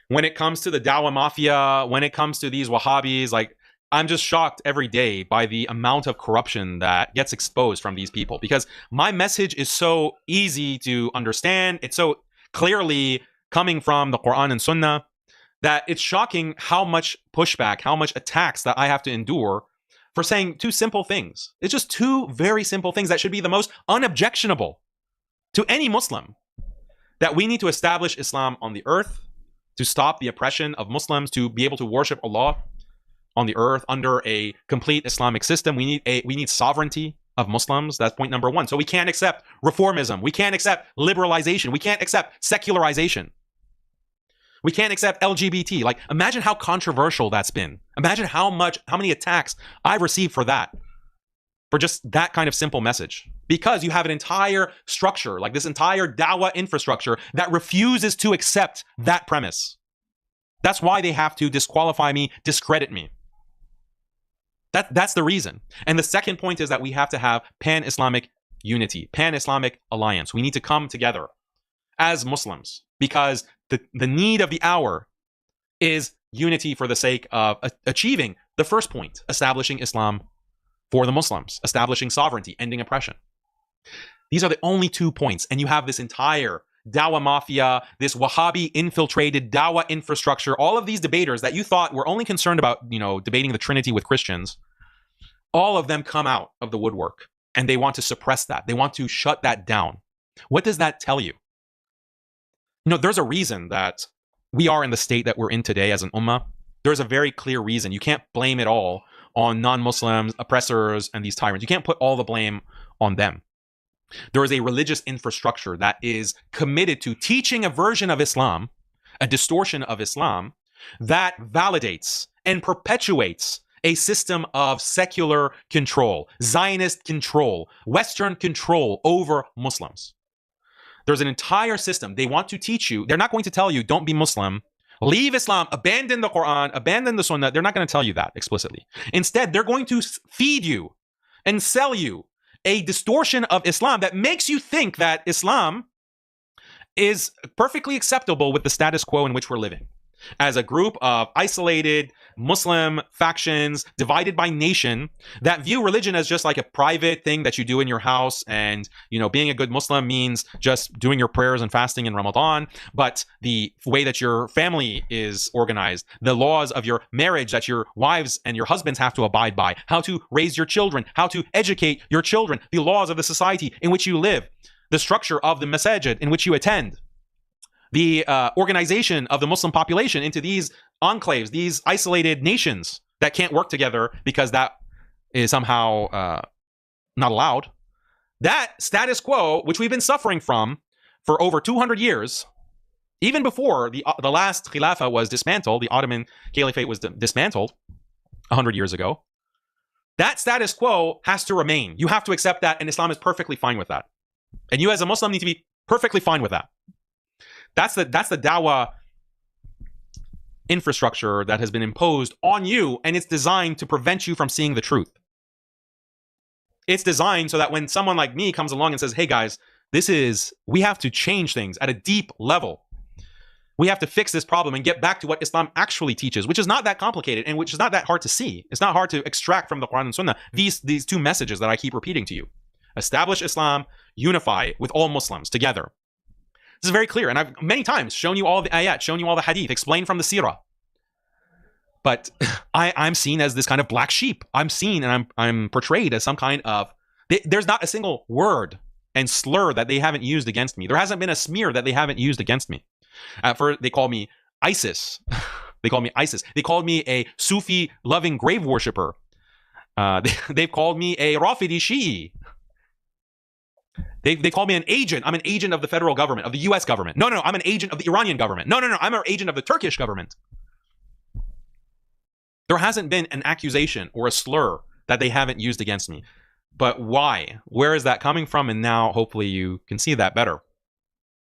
when it comes to the Dawah Mafia, when it comes to these Wahhabis, like, I'm just shocked every day by the amount of corruption that gets exposed from these people, because my message is so easy to understand. It's so clearly coming from the Quran and Sunnah that it's shocking how much pushback, how much attacks that I have to endure for saying two simple things. It's just two very simple things that should be the most unobjectionable to any Muslim. That we need to establish Islam on the earth, to stop the oppression of Muslims, to be able to worship Allah on the earth under a complete Islamic system. We need sovereignty of Muslims. That's point number one. So we can't accept reformism. We can't accept liberalization. We can't accept secularization. We can't accept LGBT. Like, imagine how controversial that's been. Imagine how many attacks I've received for that. For just that kind of simple message. Because you have an entire structure, like this entire Dawah infrastructure, that refuses to accept that premise. That's why they have to disqualify me, discredit me. That's the reason. And the second point is that we have to have pan-Islamic unity, pan-Islamic alliance. We need to come together as Muslims, because the need of the hour is unity for the sake of achieving the first point, establishing Islam for the Muslims, establishing sovereignty, ending oppression. These are the only 2 points, and you have this entire Dawah Mafia, this Wahhabi infiltrated Dawah infrastructure, all of these debaters that you thought were only concerned about, debating the Trinity with Christians, all of them come out of the woodwork, and they want to suppress that. They want to shut that down. What does that tell you? There's a reason that we are in the state that we're in today as an ummah. There's a very clear reason. You can't blame it all on non-Muslims, oppressors, and these tyrants. You can't put all the blame on them. There is a religious infrastructure that is committed to teaching a version of Islam, a distortion of Islam, that validates and perpetuates a system of secular control, Zionist control, Western control over Muslims. There's an entire system. They want to teach you. They're not going to tell you, don't be Muslim, leave Islam, abandon the Quran, abandon the Sunnah. They're not going to tell you that explicitly. Instead, they're going to feed you and sell you a distortion of Islam that makes you think that Islam is perfectly acceptable with the status quo in which we're living. As a group of isolated Muslim factions divided by nation that view religion as just like a private thing that you do in your house, and being a good Muslim means just doing your prayers and fasting in Ramadan, but the way that your family is organized, the laws of your marriage that your wives and your husbands have to abide by, how to raise your children, how to educate your children, the laws of the society in which you live, the structure of the masajid in which you attend, the organization of the Muslim population into these enclaves, these isolated nations that can't work together because that is somehow not allowed. That status quo, which we've been suffering from for over 200 years, even before the last Khilafah was dismantled, the Ottoman Caliphate was dismantled 100 years ago, that status quo has to remain. You have to accept that, and Islam is perfectly fine with that. And you as a Muslim need to be perfectly fine with that. That's the Dawah infrastructure that has been imposed on you, and it's designed to prevent you from seeing the truth. It's designed so that when someone like me comes along and says, hey guys, we have to change things at a deep level. We have to fix this problem and get back to what Islam actually teaches, which is not that complicated and which is not that hard to see. It's not hard to extract from the Quran and Sunnah these two messages that I keep repeating to you. Establish Islam, unify with all Muslims together. This is very clear, and I've many times shown you all the ayat, shown you all the hadith, explained from the seerah. But I'm seen as this kind of black sheep. I'm seen and I'm portrayed as some kind of... There's not a single word and slur that they haven't used against me. There hasn't been a smear that they haven't used against me. They call me ISIS. They call me ISIS. They called me a Sufi-loving grave worshipper. They've called me a Rafidi Shi'i. They call me an agent. I'm an agent of the federal government, of the US government. No, I'm an agent of the Iranian government. No, I'm an agent of the Turkish government. There hasn't been an accusation or a slur that they haven't used against me. But why? Where is that coming from? And now, hopefully, you can see that better.